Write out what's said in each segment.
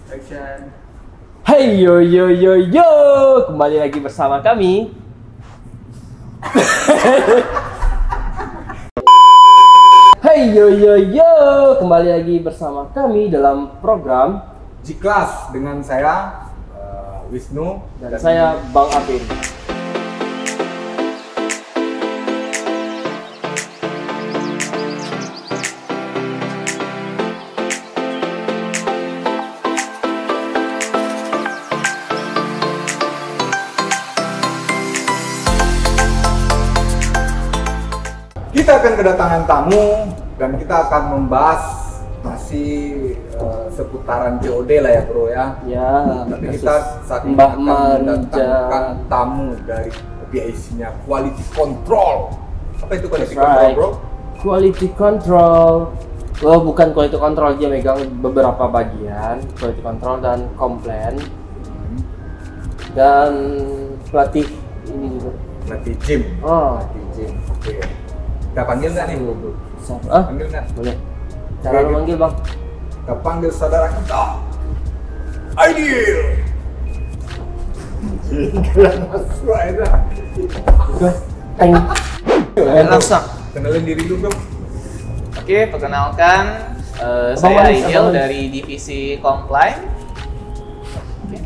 Action. Hey yo yo yo yo, kembali lagi bersama kami. Hey yo yo yo, kembali lagi bersama kami dalam program G-Class dengan saya Wisnu dan saya Bang Apin. Kita akan kedatangan tamu dan kita akan membahas masih seputaran COD lah ya bro ya. Ya, Tapi kita saat ini Mbak akan Marija. mendatangkan tamu dari BIC-nya Quality Control. Apa itu Quality That's Control right. bro? Quality control. Oh, bukan quality control, dia megang beberapa bagian, quality control dan komplain dan pelatih ini juga. Nanti gym. Oh, Nanti gym. Oke. Kita panggil nggak nih? Ah, Panggil nggak? boleh. Cara lu manggil, Bang? Kita panggil saudara kita. Ideal. Keren masuk aja. Teng. Langsung. Kenalin diri dulu bro. Oke, perkenalkan saya Manis, Ideal manis. dari divisi Comply. Oke.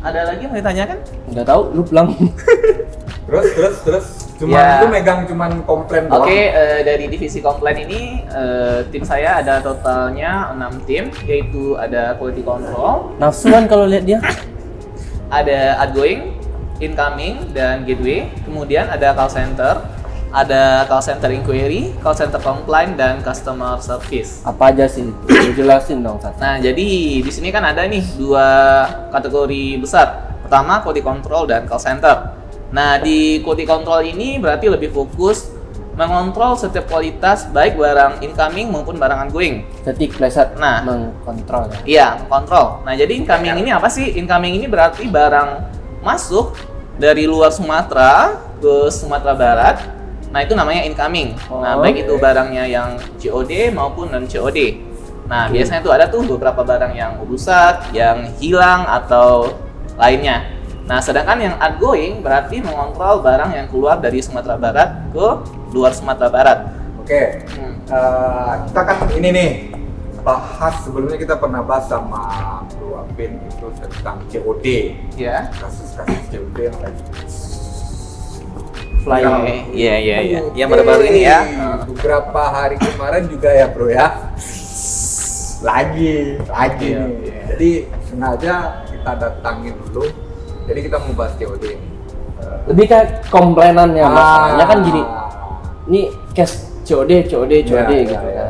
Ada lagi yang mau ditanyakan? Nggak tahu, lu pulang. Terus. Cuman Ya. itu megang cuman komplain doang. Oke, dari divisi Comply ini tim saya ada totalnya 6 tim, yaitu ada Quality Control, Nafsuan kalau lihat dia. ada Outgoing, Incoming, dan Gateway. Kemudian ada Call Center, ada Call Center Inquiry, Call Center Complaint, dan Customer Service. Apa aja sih? Lu jelasin dong, Sat. Nah, jadi di sini kan ada nih dua kategori besar. Pertama, quality control dan call center. Nah, di quality control ini berarti lebih fokus mengontrol setiap kualitas baik barang incoming maupun barang outgoing. Ketik pleset Nah. mengkontrol ya. Iya, kontrol. Nah, jadi incoming ini apa sih? Incoming ini berarti barang masuk dari luar Sumatera ke Sumatera Barat. Nah, itu namanya incoming. Nah, Oh. baik itu barangnya yang COD maupun non COD. Nah, biasanya tuh ada tuh beberapa barang yang rusak, yang hilang atau lainnya. Nah, sedangkan yang outgoing berarti mengontrol barang yang keluar dari Sumatera Barat ke luar Sumatera Barat. Oke. Kita kan ini nih bahas sebelumnya kita pernah bahas sama Bro Apin itu tentang COD. Ya. Kasus-kasus COD yang lagi Fly. Iya. Yang baru-baru ini ya. Beberapa hari kemarin juga ya bro ya. Lagi Iya. nih. Jadi sengaja kita datangin dulu. Jadi kita mau bahas COD ini. Lebih kayak komplainan ya masalahnya kan gini. Ah. Ini case COD Ya, gitu ya, kan. ya.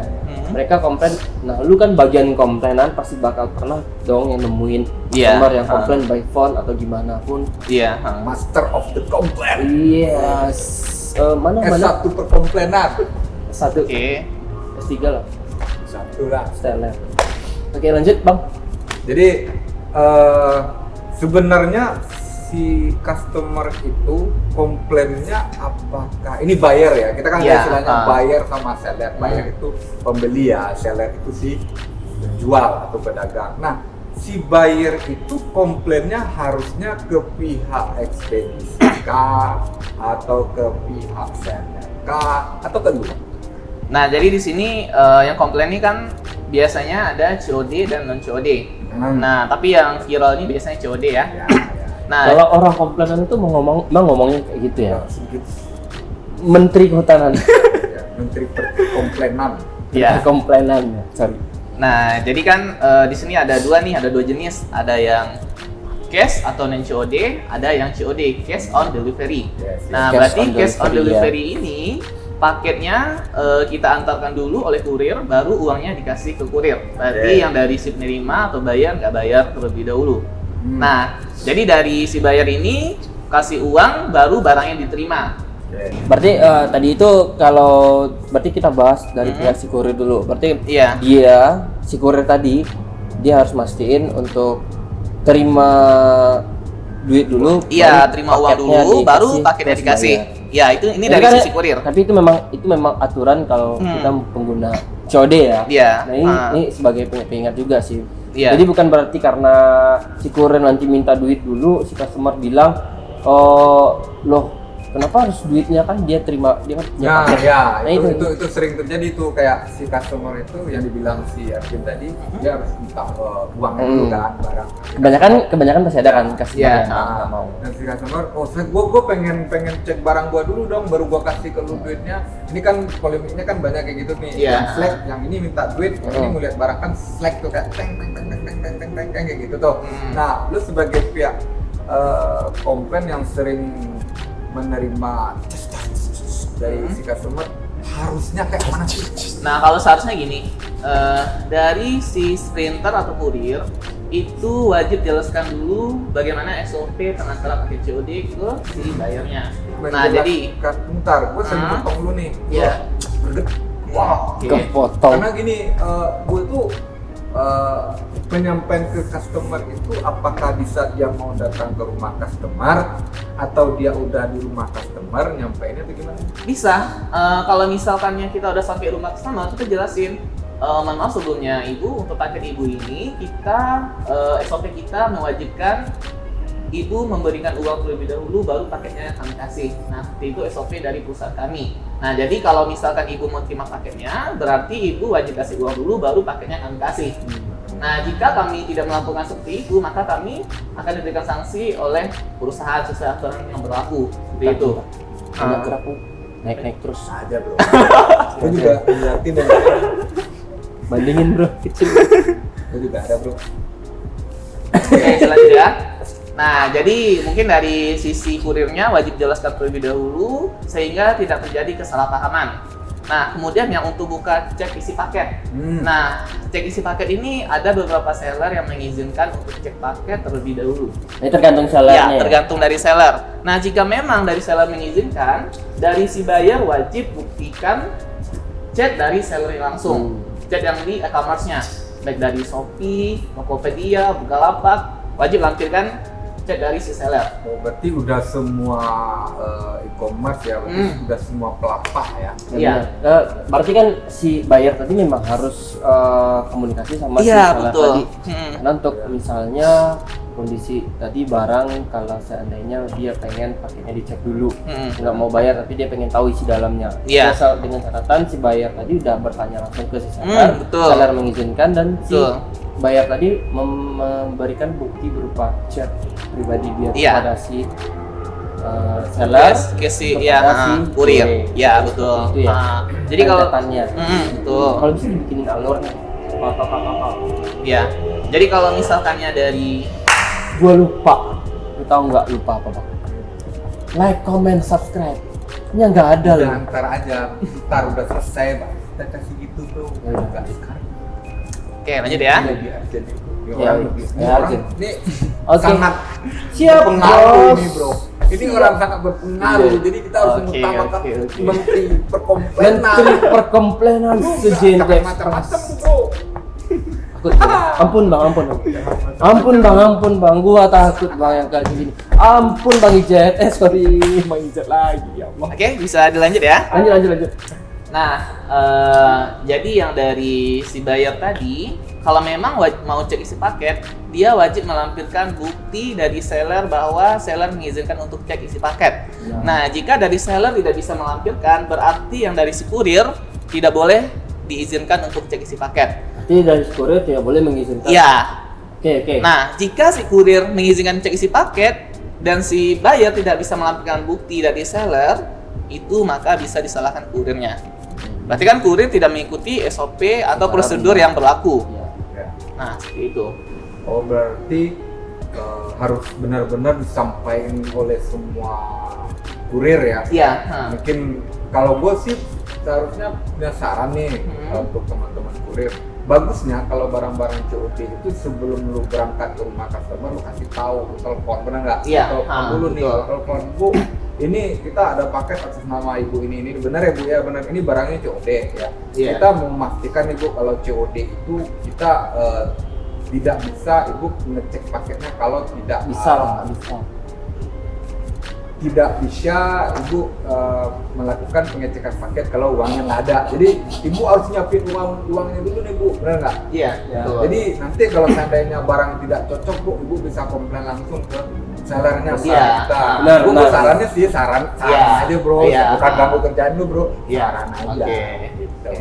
Mereka komplain. Nah, lu kan bagian komplainan pasti bakal pernah dong yang nemuin Iya. customer yang komplain by phone atau gimana pun. Iya. Master of the complaint. Yes. Mana S1 perkomplainan. satu Oke. S3 lah. Satu lah. Style. Oke, lanjut, Bang. Jadi sebenarnya si customer itu komplainnya apakah ini buyer ya? Kita kan ada Ya, istilahnya buyer sama seller. Buyer itu pembeli ya, seller itu si penjual atau pedagang. Nah, si buyer itu komplainnya harusnya ke pihak ekspedisi kah atau ke pihak seller kah atau ke lu? Nah, jadi di sini yang komplain ini kan biasanya ada COD dan non COD. Nah, tapi yang viral ini biasanya COD ya. Ya, ya. Nah, Kalau orang komplainan itu ngomongnya kayak gitu ya. Sedikit Menteri Kehutanan. ya, menteri perkomplainan. ya. Komplainannya, sorry. Nah, jadi kan di sini ada dua jenis. Ada yang cash atau non COD, ada yang COD, cash on delivery. Yes, yes. Nah, Cash berarti on cash on delivery, delivery ini paketnya kita antarkan dulu oleh kurir, baru uangnya dikasih ke kurir. Berarti Oke. yang dari si penerima atau bayar nggak bayar terlebih dahulu. Hmm. Nah, jadi dari si bayar ini kasih uang, baru barangnya diterima. Oke. Berarti tadi itu berarti kita bahas dari pihak si kurir dulu. Berarti Iya. dia si kurir tadi dia harus mastiin untuk terima duit dulu. Iya, baru terima uang paketnya dulu, baru paketnya terus dikasih. bayar. Ya, ini Jadi dari kan- sisi kurir. Tapi itu memang aturan kalau kita pengguna COD ya. Iya. Nah ini sebagai pengingat juga sih Iya. Jadi bukan berarti karena si kurir nanti minta duit dulu, si customer bilang, oh loh kenapa harus duitnya, kan dia terima, dia kan punya Nah, paket. ya, Nah, itu sering terjadi tuh, kayak si customer itu yang dibilang si Ervin tadi, dia harus minta uang itu kan, barang. Kebanyakan pasti ada kan customer Iya. yang nggak mau. Dan si customer, gua pengen cek barang gua dulu dong, baru gua kasih ke lu duitnya. Ini kan polemiknya kan banyak kayak gitu nih. Iya. Yang Slack, yang ini minta duit, yang ini mau lihat barang, kan Slack tuh kayak teng kayak gitu tuh. Nah, lu sebagai pihak komplain yang sering menerima dari si customer, harusnya kayak mana sih? Nah, kalau seharusnya gini, dari si sprinter atau kurir itu wajib jelaskan dulu bagaimana SOP pengantaran paket COD ke si bayarnya. Nah, jadi bentar, gue sering potong lu nih. Iya. Berget. Wow. Oke. Kepotong. Karena gini, gue tuh penyampaian ke customer itu apakah bisa dia mau datang ke rumah customer atau dia udah di rumah customer nyampeinnya atau gimana? Bisa, kalau misalkannya kita udah sampai rumah customer, kita jelasin, mohon maaf sebelumnya ibu, untuk paket ibu ini kita SOP kita mewajibkan ibu memberikan uang terlebih dahulu baru paketnya kami kasih. Nah, itu SOP dari perusahaan kami. Nah, jadi kalau misalkan ibu mau terima paketnya, berarti ibu wajib kasih uang dulu baru paketnya kami kasih. Nah, jika kami tidak melakukan seperti itu, maka kami akan diberikan sanksi oleh perusahaan sesuai aturan yang berlaku. Seperti itu. Anak aku naik terus. Aja bro. Gue juga ngeliatin dan Bandingin bro, kecil. gue juga ada bro. Oke, selanjutnya. Nah, jadi mungkin dari sisi kurirnya wajib jelaskan terlebih dahulu sehingga tidak terjadi kesalahpahaman. Nah, kemudian yang untuk buka cek isi paket. Nah, cek isi paket ini ada beberapa seller yang mengizinkan untuk cek paket terlebih dahulu. Ini tergantung sellernya. Ya, tergantung dari seller. Nah, jika memang dari seller mengizinkan, dari si buyer wajib buktikan chat dari seller langsung. Chat yang di e-commerce-nya, baik dari Shopee, Tokopedia, Bukalapak, wajib lampirkan chat dari si seller. Oh, berarti udah semua e-commerce ya, berarti udah semua pelapak ya. Iya. Berarti kan si buyer tadi memang harus komunikasi sama si Iya, seller betul. tadi. Karena untuk misalnya kondisi tadi barang, kalau seandainya dia pengen paketnya dicek dulu, nggak mau bayar tapi dia pengen tahu isi dalamnya. Iya. Asal dengan catatan si buyer tadi udah bertanya langsung ke si seller, betul. seller mengizinkan dan si Betul. buyer tadi memberikan bukti berupa chat pribadi dia Iya. kepada si seller, Ke si kepada ya, si kurir. Ya, Seperti betul. itu ya. Jadi kalau Catatannya. betul. Kalau bisa dibikinin alurnya. Ya. Jadi kalau misalkannya dari Gua lupa. Lu tahu nggak lupa apa bang? Like, comment, subscribe. Nya nggak ada Udah loh. ntar aja, ntar udah selesai, Pak. Kita kasih gitu bro. Ya udah. Nggak sekarang. Oke, lanjut ya. Lebih urgent itu. Ini Ya, orang lebih, ini ya, orang urgent. ini Oke. sangat Siap, berpengaruh bos. ini bro. Ini orang sangat berpengaruh, Iya. jadi kita harus Oke, mengutamakan oke, oke. menteri perkomplainan. Menteri perkomplainan Lu sejen jangan macam-macam bro. Ampun bang, ampun bang, gua takut bang yang kayak gini. Ampun bang Ijet, sorry bang Ijet lagi ya Allah. Oke, bisa dilanjut ya. Lanjut. Nah, jadi yang dari si buyer tadi, kalau memang mau cek isi paket, dia wajib melampirkan bukti dari seller bahwa seller mengizinkan untuk cek isi paket. Ya. Nah, jika dari seller tidak bisa melampirkan, berarti yang dari si kurir tidak boleh diizinkan untuk cek isi paket. Berarti dari kurir tidak boleh mengizinkan. Iya. Oke. Nah, jika si kurir mengizinkan cek isi paket dan si buyer tidak bisa melampirkan bukti dari seller, itu maka bisa disalahkan kurirnya. Berarti kan kurir tidak mengikuti SOP atau prosedur yang berlaku. Ya. Ya. Nah, seperti itu. Oh berarti harus benar-benar disampaikan oleh semua kurir ya. Iya. Mungkin kalau gue sih seharusnya punya saran nih untuk teman-teman kurir. Bagusnya kalau barang-barang COD itu sebelum lu berangkat ke rumah customer lu kasih tahu, lu telepon, benar nggak? Iya, Telepon dulu nih, betul. telepon Bu. Ini kita ada paket atas nama ibu ini benar ya Bu ya, benar ini barangnya COD ya. Iya. Kita memastikan nih Bu kalau COD itu kita tidak bisa ibu ngecek paketnya kalau tidak Bisa lah, bisa. tidak bisa ibu melakukan pengecekan paket kalau uangnya nggak ada. Jadi ibu harus nyiapin uangnya dulu nih bu, benar nggak? Iya. Jadi nanti kalau seandainya barang tidak cocok bu, ibu bisa komplain langsung ke sellernya. Iya. Benar, Bu benar. sarannya sih saran aja bro, Iya. bukan ganggu kerjaan lu bro, Iya. saran aja. Oke. Gitu.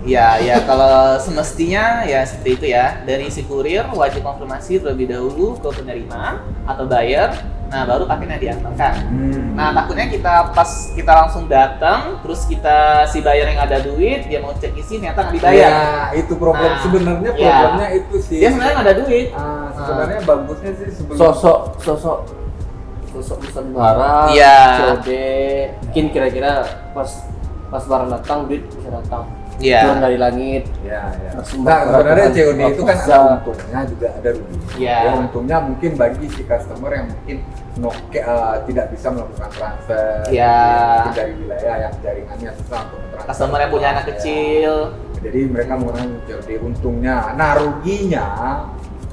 Ya, ya kalau semestinya ya seperti itu ya. Dari si kurir wajib konfirmasi terlebih dahulu ke penerima atau buyer. Nah, baru paketnya diantarkan. Nah, takutnya pas kita langsung datang, terus si buyer yang ada duit, dia mau cek isi ternyata nggak dibayar. Ya, itu problem. Nah, sebenarnya iya. problemnya itu sih. Dia sebenarnya nggak ada duit. Sebenarnya bagusnya sih sebelum sosok pesan barang, Iya. COD, mungkin kira-kira pas barang datang duit bisa datang. Iya. Turun dari langit. Ya. Langsung Nah, sebenarnya berapa COD itu kan bisa. ada untungnya juga ada ruginya. Iya. Ya, untungnya mungkin bagi si customer yang mungkin tidak bisa melakukan transfer Iya. mungkin dari wilayah yang jaringannya susah untuk transfer. Customer yang punya anak Ya. kecil. Jadi mereka menggunakan COD untungnya. Nah, ruginya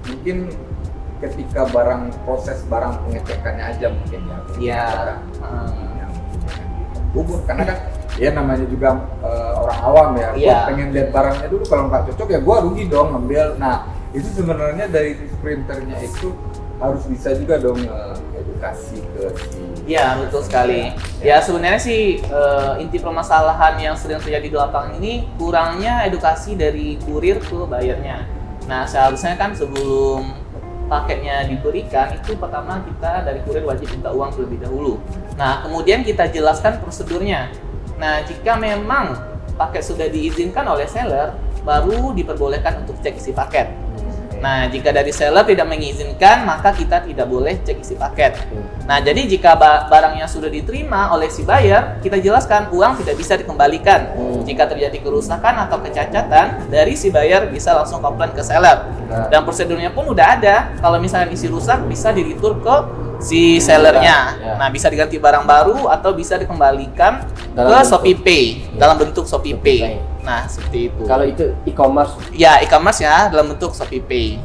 mungkin ketika proses barang pengecekannya aja mungkin ya. Iya. Barang. Ya, gugur karena kan ya namanya juga orang awam ya. Gua Iya. pengen lihat barangnya dulu, kalau nggak cocok ya gua rugi dong ngambil. Nah, itu sebenarnya dari printernya itu harus bisa juga dong edukasi ke si. Iya, betul sekali. Ya sebenarnya sih inti permasalahan yang sering terjadi di lapangan ini kurangnya edukasi dari kurir ke bayarnya. Nah, seharusnya kan sebelum paketnya diberikan itu pertama kita dari kurir wajib minta uang terlebih dahulu. Nah, kemudian kita jelaskan prosedurnya. Nah, jika memang paket sudah diizinkan oleh seller, baru diperbolehkan untuk cek isi paket. Nah, jika dari seller tidak mengizinkan, maka kita tidak boleh cek isi paket. Nah, jadi jika barangnya sudah diterima oleh si buyer, kita jelaskan uang tidak bisa dikembalikan. Jika terjadi kerusakan atau kecacatan, dari si buyer bisa langsung komplain ke seller. Dan prosedurnya pun udah ada. Kalau misalnya isi rusak, bisa di-return ke si sellernya. Ya. Nah, bisa diganti barang baru atau bisa dikembalikan Dalam ke bentuk. Shopee Pay dalam bentuk Shopee Shopee Pay. Pay. Nah, seperti itu. Kalau itu e-commerce. Ya, e-commerce ya dalam bentuk Shopee Pay.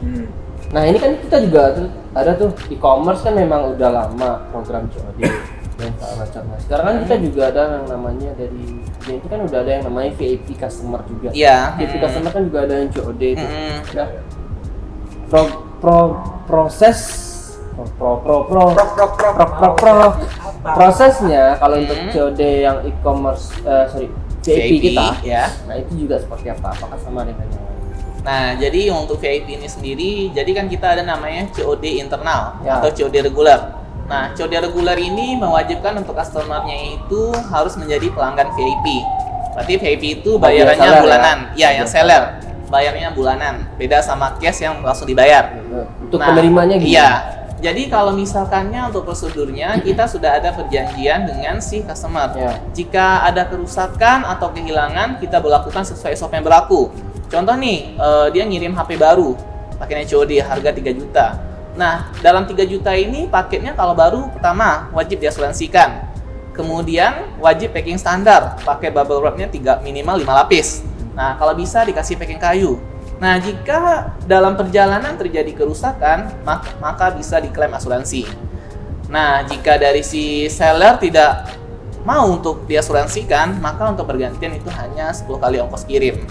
Nah, ini kan kita juga ada tuh e-commerce kan memang udah lama program COD dan segala macam. Nah, sekarang kan kita juga ada yang namanya dari itu kan udah ada yang namanya VIP customer juga. Iya. VIP customer kan juga ada yang COD itu. Mm-mm. Nah, prosesnya kalau untuk COD yang e-commerce VIP kita, ya. nah itu juga seperti apa? Apakah sama dengan yang lain? Nah, jadi untuk VIP ini sendiri, jadi kan kita ada namanya COD internal Ya. atau COD reguler. Nah, COD reguler ini mewajibkan untuk customernya itu harus menjadi pelanggan VIP. Berarti VIP itu bayarannya seller, bulanan. Ya, yang Bagi seller. Bayarnya bulanan. Beda sama cash yang langsung dibayar. Untuk Nah, penerimanya gimana? Iya. Jadi kalau misalkannya untuk prosedurnya kita sudah ada perjanjian dengan si customer. Ya. Jika ada kerusakan atau kehilangan, kita berlakukan sesuai SOP yang berlaku. Contoh nih, dia ngirim HP baru, paketnya COD harga 3 juta. Nah, dalam 3 juta ini paketnya kalau baru pertama wajib diasuransikan. Kemudian wajib packing standar, pakai bubble wrapnya minimal 5 lapis. Nah, kalau bisa dikasih packing kayu. Nah, jika dalam perjalanan terjadi kerusakan, maka bisa diklaim asuransi. Nah, jika dari si seller tidak mau untuk diasuransikan, maka untuk pergantian itu hanya 10 kali ongkos kirim.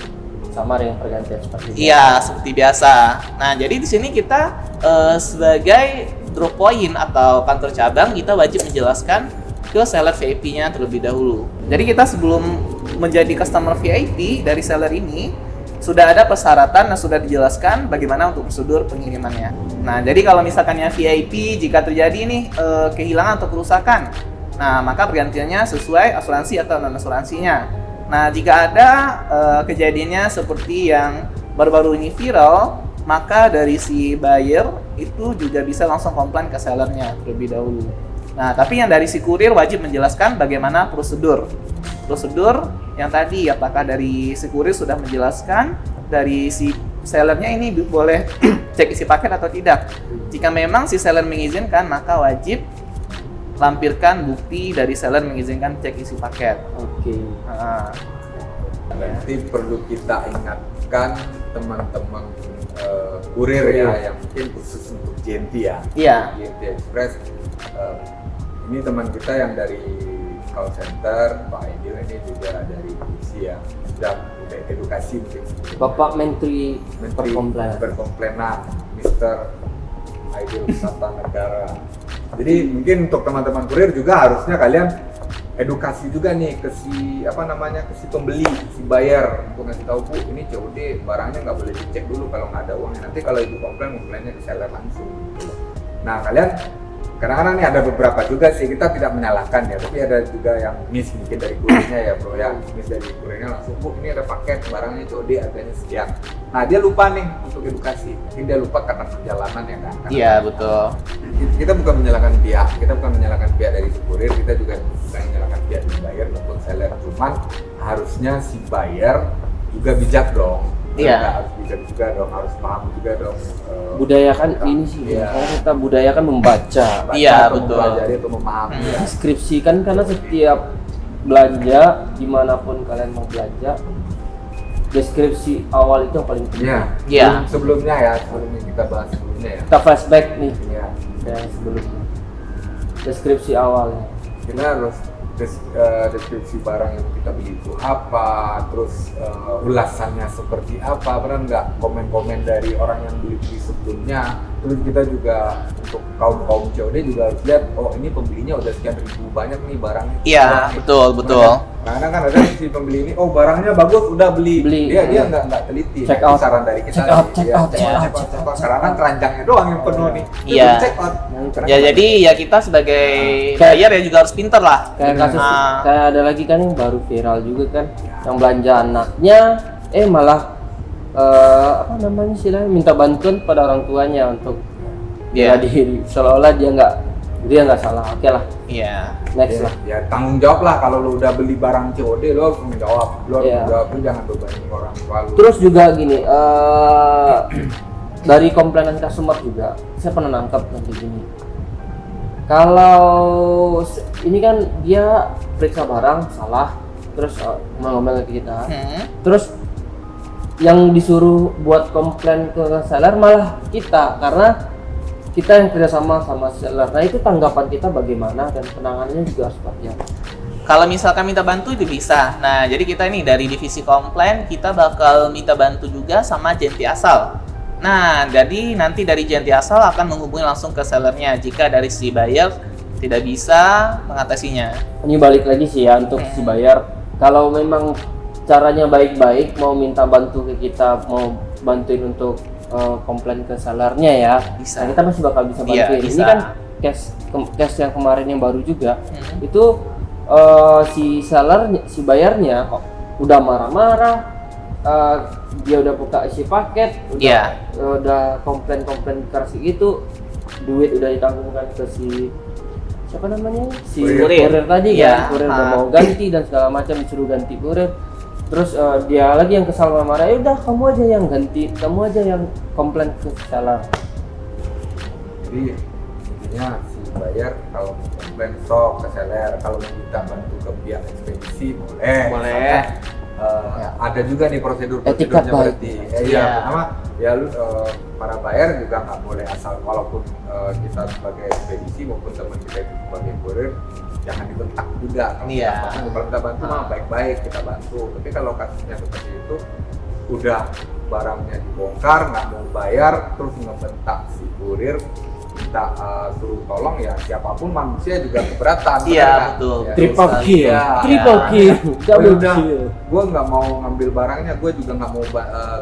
Sama dengan pergantian seperti itu. Iya, seperti biasa. Nah, jadi di sini kita sebagai drop point atau kantor cabang, kita wajib menjelaskan ke seller VIP-nya terlebih dahulu. Jadi kita sebelum menjadi customer VIP dari seller ini, sudah ada persyaratan dan sudah dijelaskan bagaimana untuk prosedur pengirimannya. Nah, jadi kalau misalkannya VIP, jika terjadi nih kehilangan atau kerusakan, nah maka pergantiannya sesuai asuransi atau non asuransinya. Nah, jika ada kejadiannya seperti yang baru-baru ini viral, maka dari si buyer itu juga bisa langsung komplain ke sellernya terlebih dahulu. Nah, tapi yang dari si kurir wajib menjelaskan bagaimana prosedur yang tadi, apakah dari si kurir sudah menjelaskan, dari si sellernya ini boleh cek isi paket atau tidak. Jika memang si seller mengizinkan, maka wajib lampirkan bukti dari seller mengizinkan cek isi paket. Oke. Nah, Nanti perlu kita ingatkan teman-teman kurir ya, yang mungkin khusus untuk JNT ya. Iya. JNT Express ini teman kita yang dari call center, Pak Aidil ini juga dari polisi ya, sudah edukasi mungkin. Bapak Menteri Perkomplanan. Berkomplainan, Mr. Aidil Kartanegara. Jadi mungkin untuk teman-teman kurir juga harusnya kalian edukasi juga nih ke si ke si pembeli, si buyer, untuk ngasih tahu, Bu, ini COD barangnya nggak boleh dicek dulu kalau nggak ada uangnya. Nanti kalau ibu komplainnya ke seller langsung. Gitu. Nah kalian kadang-kadang nih ada beberapa juga sih, kita tidak menyalahkan ya, tapi ada juga yang miss mungkin dari kurirnya ya bro ya, miss dari kurirnya langsung, Bu, ini ada paket barangnya COD harganya sekian. Nah dia lupa nih untuk edukasi, mungkin dia lupa karena perjalanan ya kan. Iya betul. Kita bukan menyalahkan pihak, dari si kurir, kita juga bukan menyalahkan pihak dari buyer maupun seller, cuman harusnya si buyer juga bijak dong. Iya. Harus bijak juga dong, harus paham juga dong. Budayakan ini sih, karena kita budayakan membaca. Iya, atau betul. mempelajari atau memahami. Ya. Deskripsi kan, karena setiap belanja dimanapun kalian mau belanja, deskripsi awal itu yang paling penting. Iya. Iya. Sebelumnya kita bahas sebelumnya ya. Kita flashback nih Iya. yang sebelumnya. Deskripsi awalnya. Kita harus deskripsi barang yang kita beli itu apa, terus ulasannya seperti apa, pernah nggak komen-komen dari orang yang beli sebelumnya. Terus kita juga untuk kaum COD juga harus lihat, oh ini pembelinya udah sekian ribu banyak nih barangnya. Iya betul. Karena kan ada si pembeli ini, oh barangnya bagus udah beli. Dia nggak teliti. Check Itu out. saran dari kita. Check out. Karena kan keranjangnya doang yang penuh nih. Iya. Check out. Ya jadi ya kita sebagai buyer ya juga harus pinter lah. Kayak kasus, kayak ada lagi kan yang baru viral juga kan, yang belanja anaknya, malah minta bantuan pada orang tuanya untuk bela diri, seolah-olah dia nggak salah. Oke lah, Iya. next lah. Ya tanggung jawab lah, kalau lu udah beli barang COD lu harus tanggung jawab. Lu harus tanggung jawab, lu jangan bebanin orang tua lu. Terus juga gini, dari komplainan customer juga, saya pernah nangkep nanti gini. Kalau ini kan dia periksa barang salah, terus ngomel ke kita, terus yang disuruh buat komplain ke seller malah kita, karena kita yang kerjasama sama seller. Nah itu tanggapan kita bagaimana dan penanganannya juga harus seperti apa? Kalau misalkan minta bantu itu bisa. Nah, jadi kita ini dari divisi komplain kita bakal minta bantu juga sama Jenti Asal. Nah, jadi nanti dari Jenti Asal akan menghubungi langsung ke sellernya jika dari si buyer tidak bisa mengatasinya. Ini balik lagi sih ya untuk si buyer. Kalau memang caranya baik-baik, mau minta bantu ke kita, mau bantuin untuk komplain ke sellernya ya, Bisa. nah, kita masih bakal bisa Iya, bantuin. bisa. Ini kan case yang kemarin yang baru juga, itu si buyernya kok udah marah-marah, dia udah buka isi paket, udah komplain keras gitu, duit udah ditanggungkan ke si siapa namanya, si kurir tadi kan, kurir udah mau ganti dan segala macam, disuruh ganti kurir. Terus dia lagi yang kesal marah, ya udah kamu aja yang ganti, kamu aja yang komplain ke seller. Jadi intinya si buyer kalau mau komplain sok ke seller, kalau mau minta bantu ke pihak ekspedisi boleh. Ada juga nih prosedurnya berarti. Pertama ya lu para buyer juga nggak boleh asal, walaupun kita sebagai ekspedisi maupun teman kita itu sebagai kurir, jangan dibentak juga. Kalau kita bantu mah baik-baik kita bantu. Tapi kalau kasusnya seperti itu, udah barangnya dibongkar nggak mau bayar, terus ngebentak si kurir, minta suruh tolong, ya siapapun manusia juga keberatan. Betul. Triple kill. Gue nggak mau ngambil barangnya, gue juga nggak mau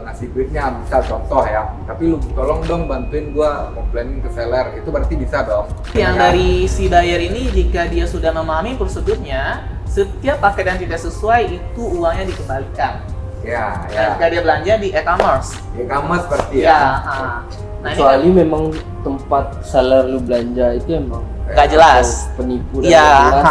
ngasih duitnya, misal contoh ya. Tapi lu tolong dong bantuin gue komplainin ke seller, itu berarti bisa dong. Yang dari si buyer ini, jika dia sudah memahami prosedurnya, setiap paket yang tidak sesuai itu uangnya dikembalikan. Jika dia belanja di e-commerce. E-commerce seperti ya. Nah, kecuali memang tempat seller lu belanja itu emang nggak jelas, penipu dan jelas.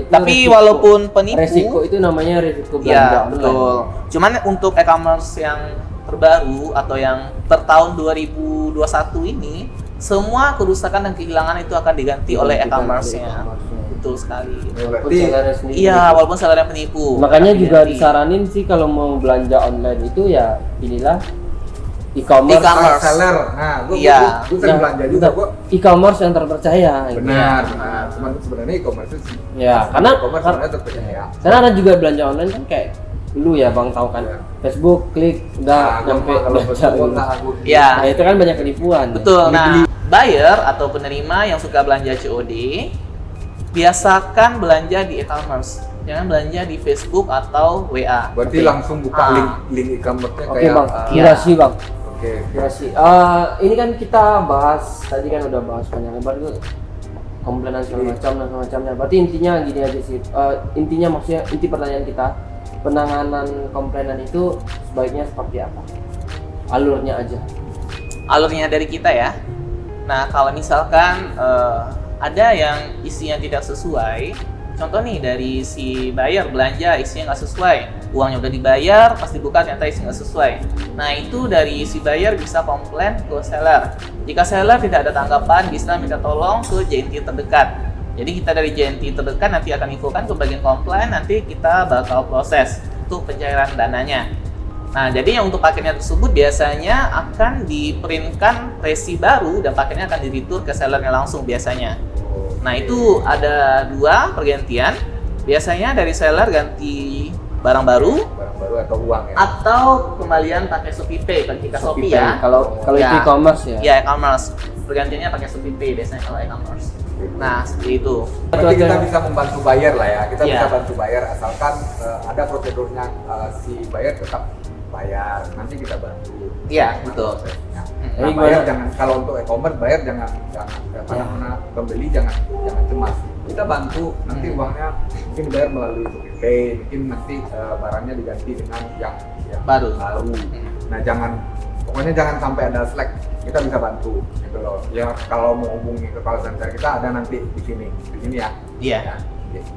Tapi resiko, walaupun penipu, resiko itu namanya resiko belanja online. Betul. Cuman untuk e-commerce yang terbaru atau yang tahun 2021 ini, semua kerusakan dan kehilangan itu akan diganti oleh e-commerce-nya. Betul sekali. Walaupun sellernya penipu. Makanya juga disaranin sih kalau mau belanja online itu ya inilah e-commerce. seller. Nah, gue Iya. sering belanja juga gue. E-commerce yang terpercaya. Benar. Cuman sebenarnya e-commerce itu sih. Ya, karena e-commerce sebenarnya terpercaya. karena ada juga belanja online kan kayak dulu ya Bang tahu kan. Iya. Facebook klik udah nyampe kalau belanja. gue nggak aku. Ya. Nah, itu kan banyak penipuan. Betul. Ya. Nah, buyer atau penerima yang suka belanja COD, biasakan belanja di e-commerce. Jangan belanja di Facebook atau WA. Berarti Oke. langsung buka link e-commerce-nya Oke kayak. Bang, Iya. durasi Bang. Oke. Durasi. Ini kan kita bahas tadi kan udah bahas panjang lebar tuh komplainan segala macam dan semacamnya. Berarti intinya gini aja sih. Intinya maksudnya inti pertanyaan kita, penanganan komplainan itu sebaiknya seperti apa? Alurnya aja. Alurnya dari kita ya. Nah, kalau misalkan ada yang isinya tidak sesuai, contoh nih dari si buyer belanja isinya nggak sesuai, uangnya udah dibayar, pas dibuka ternyata isinya nggak sesuai. Nah, itu dari si buyer bisa komplain ke seller. Jika seller tidak ada tanggapan, bisa minta tolong ke JNT terdekat. Jadi kita dari JNT terdekat nanti akan infokan ke bagian komplain, nanti kita bakal proses untuk pencairan dananya. Nah, jadi yang untuk paketnya tersebut biasanya akan diprintkan resi baru dan paketnya akan di-return ke sellernya langsung biasanya. Nah, itu ada dua pergantian. Biasanya dari seller ganti barang baru atau uang ya. atau kembalian pakai Shopee Pay jika Shopee Pay. ya. Kalau Ya. itu e-commerce ya. Ya, e-commerce. Pergantiannya pakai Shopee Pay biasanya kalau e-commerce. Nah, seperti itu. Berarti kita bisa membantu buyer lah ya. Kita Iya. bisa bantu buyer asalkan ada prosedurnya, si buyer tetap bayar. Nanti kita bantu. Iya, betul. Prosesnya. Jadi Nah, gimana? buyer jangan, kalau untuk e-commerce buyer jangan mana pembeli jangan cemas. Kita bantu nanti uangnya mungkin bayar melalui Shopee Pay, mungkin nanti barangnya diganti dengan yang Baru. Nah, pokoknya jangan sampai ada slack. Kita bisa bantu gitu loh. Ya kalau mau hubungi ke call center kita ada nanti di sini ya. Iya. Ya.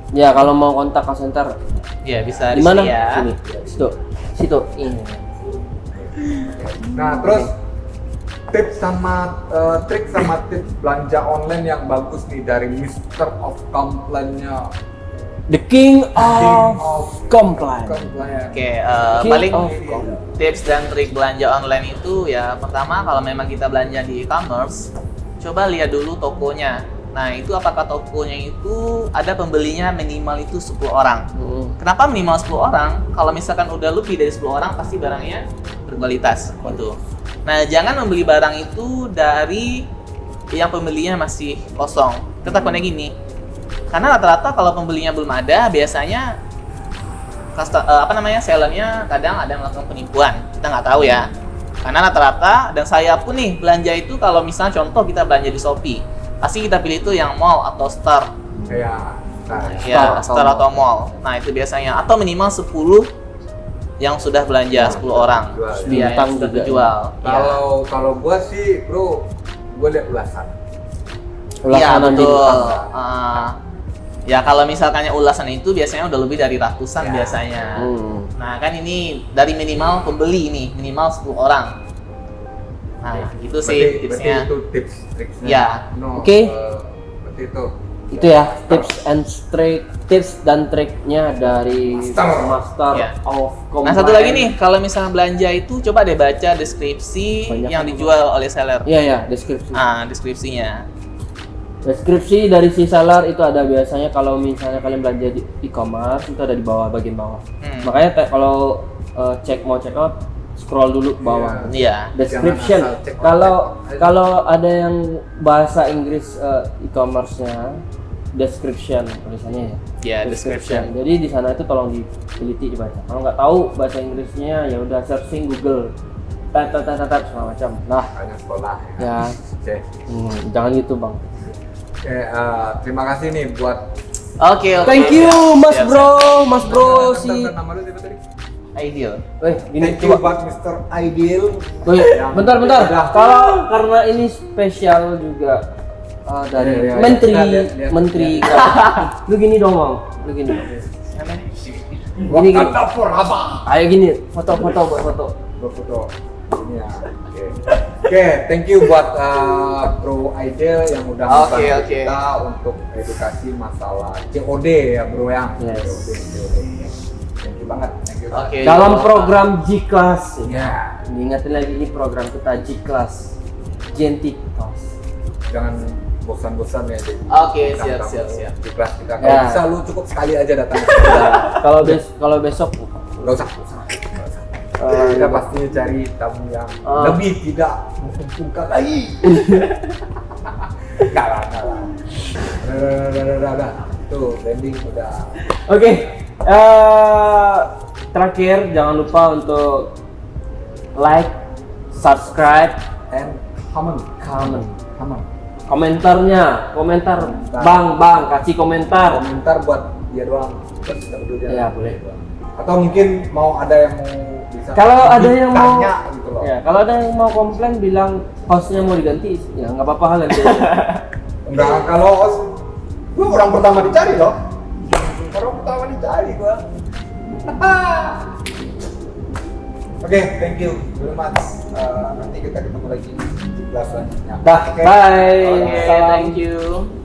Ya, kalau mau kontak call center Iya, bisa di di mana? sini ya. Sini. Situ. Ini. Nah, terus tips sama trik sama tips belanja online yang bagus nih dari Mr. of Complain-nya. The King of Complaint. Oke, King paling of tips dan trik belanja online itu ya pertama kalau memang kita belanja di e-commerce, coba lihat dulu tokonya. Nah, itu apakah tokonya itu ada pembelinya minimal itu 10 orang. Kenapa minimal 10 orang? Kalau misalkan udah lebih dari 10 orang pasti barangnya berkualitas gitu. Nah, jangan membeli barang itu dari yang pembelinya masih kosong. Kita konek gini. Karena rata-rata kalau pembelinya belum ada, biasanya sellernya kadang ada yang melakukan penipuan. Kita nggak tahu ya. Karena rata-rata, dan saya pun nih belanja itu kalau misalnya contoh kita belanja di Shopee, pasti kita pilih itu yang mall atau Star. Star atau mall. Nah, itu biasanya atau minimal 10 yang sudah belanja 10 orang. Dia yang sudah terjual. Kalau gua sih, bro, gua lihat ulasan. Iya, nanti betul. Ya kalau misalkannya ulasan itu biasanya udah lebih dari ratusan biasanya. Nah, kan ini dari minimal pembeli ini, minimal 10 orang. Nah, gitu sih tipsnya. Berarti itu tips triksnya. Ya. Oke. Berarti itu. Itu ya tips dan triknya dari Master Ya. of Complaint. Nah, satu lagi nih, kalau misalnya belanja itu coba deh baca deskripsi Banyak yang kan, dijual oleh seller. Iya, deskripsi. Deskripsinya. Deskripsi dari si seller itu ada biasanya kalau misalnya kalian belanja di e-commerce itu ada di bawah, bagian bawah. Makanya kalau mau check out scroll dulu ke bawah. Iya. Description. Jangan asal check out. Kalau ada yang bahasa Inggris e-commerce-nya description tulisannya ya. Ya, description. Jadi di sana itu tolong diteliti dibaca. Kalau nggak tahu bahasa Inggrisnya ya udah searching Google. Tat segala macam. Nah, Hanya sekolah. ya. Oke. Jangan gitu, Bang. Oke, terima kasih nih buat. Oke. Thank you, Mas Siap, Bro si. Nama lu siapa tadi? Ideal. Gini Thank you buat Mr. Ideal. Bentar. Kalau karena ini spesial juga dari Iya, lihat. menteri. Lu gini dong, Bang. Lu gini. Gini. Dapur apa? Ayo gini, foto-foto buat foto. Foto. Ini ya. Oke, thank you buat Bro Ideal yang udah membantu kita untuk edukasi masalah COD ya, Bro ya. Yes. COD. Thank you banget. Thank you. Oke. Dalam Yo. program G-Class. Ya, Diingatin lagi ini program kita G-Class. Genti Class. jangan bosan-bosan ya. Jadi. Oke, Kita siap, kamu siap, siap. Di kelas kita. Kalau Ya. bisa lu cukup sekali aja datang. Kalau besok Nggak usah. Kita pasti cari tamu yang lebih tidak menguntungkan lagi. Enggak lah. Udah. Tuh, branding udah. Oke, terakhir jangan lupa untuk like, subscribe, And comment. komentar, Komentar. bang, kasih komentar. Komentar buat dia doang. Buat kita berdua. Ya, boleh. Atau mungkin mau ada yang mau bisa. Kalau ada yang mau, tanya gitu loh. ya kalau ada yang mau komplain bilang hostnya mau diganti, ya nggak apa-apa hal nanti. Enggak, kalau gua orang pertama dicari loh. Orang pertama dicari gua. Oke, thank you very much. Nanti kita ketemu lagi di kelas selanjutnya. Dah, Oke. bye. Oke, Salam. thank you.